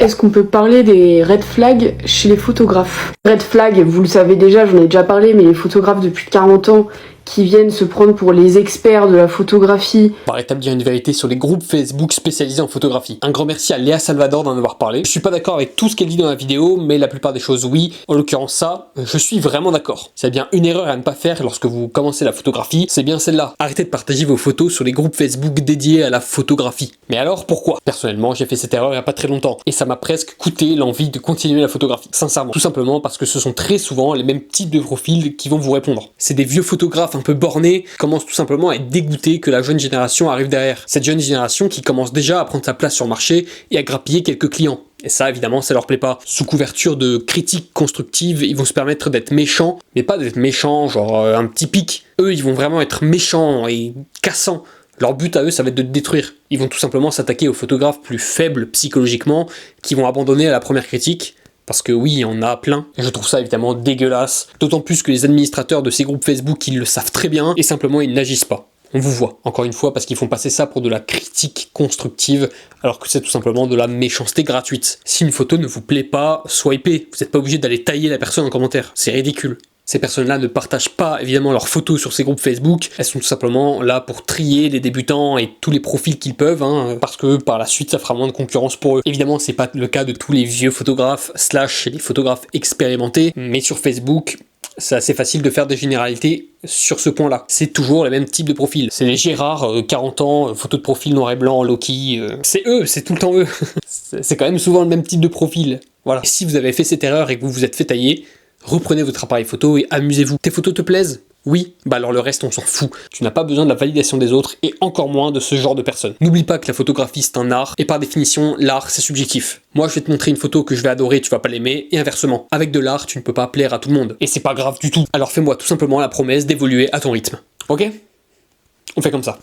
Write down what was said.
est-ce qu'on peut parler des red flags chez les photographes? Red flags, vous le savez déjà, j'en ai déjà parlé, mais les photographes depuis 40 ans qui viennent se prendre pour les experts de la photographie. On va rétablir une vérité sur les groupes Facebook spécialisés en photographie. Un grand merci à Léa Salvador d'en avoir parlé. Je suis pas d'accord avec tout ce qu'elle dit dans la vidéo, mais la plupart des choses oui. En l'occurrence ça, je suis vraiment d'accord. C'est bien une erreur à ne pas faire lorsque vous commencez la photographie, c'est bien celle-là. Arrêtez de partager vos photos sur les groupes Facebook dédiés à la photographie. Mais alors pourquoi? Personnellement, j'ai fait cette erreur il y a pas très longtemps et ça m'a presque coûté l'envie de continuer la photographie. Sincèrement, tout simplement parce que ce sont très souvent les mêmes types de profils qui vont vous répondre. C'est des vieux photographes un peu bornés qui commencent tout simplement à être dégoûtés que la jeune génération arrive derrière. Cette jeune génération qui commence déjà à prendre sa place sur le marché et à grappiller quelques clients. Et ça, évidemment, ça leur plaît pas. Sous couverture de critiques constructives, ils vont se permettre d'être méchants, mais pas d'être méchants, genre un petit pic. Eux, ils vont vraiment être méchants et cassants. Leur but à eux, ça va être de te détruire. Ils vont tout simplement s'attaquer aux photographes plus faibles psychologiquement, qui vont abandonner à la première critique. Parce que oui, il y en a plein, et je trouve ça évidemment dégueulasse, d'autant plus que les administrateurs de ces groupes Facebook, ils le savent très bien, et simplement ils n'agissent pas. On vous voit, encore une fois, parce qu'ils font passer ça pour de la critique constructive, alors que c'est tout simplement de la méchanceté gratuite. Si une photo ne vous plaît pas, swipez, vous n'êtes pas obligé d'aller tailler la personne en commentaire, c'est ridicule. Ces personnes-là ne partagent pas évidemment leurs photos sur ces groupes Facebook, elles sont tout simplement là pour trier les débutants et tous les profils qu'ils peuvent, parce que par la suite ça fera moins de concurrence pour eux. Évidemment c'est pas le cas de tous les vieux photographes, / les photographes expérimentés, mais sur Facebook, c'est assez facile de faire des généralités sur ce point-là. C'est toujours les mêmes types de profils. C'est les Gérard, 40 ans, photo de profil noir et blanc, Loki, c'est eux, c'est tout le temps eux. C'est quand même souvent le même type de profil. Voilà. Et si vous avez fait cette erreur et que vous vous êtes fait tailler, reprenez votre appareil photo et amusez-vous. Tes photos te plaisent? Oui, bah alors le reste on s'en fout. Tu n'as pas besoin de la validation des autres et encore moins de ce genre de personnes. N'oublie pas que la photographie c'est un art et par définition l'art c'est subjectif. Moi je vais te montrer une photo que je vais adorer, tu vas pas l'aimer et inversement. Avec de l'art tu ne peux pas plaire à tout le monde et c'est pas grave du tout. Alors fais-moi tout simplement la promesse d'évoluer à ton rythme. Ok? On fait comme ça.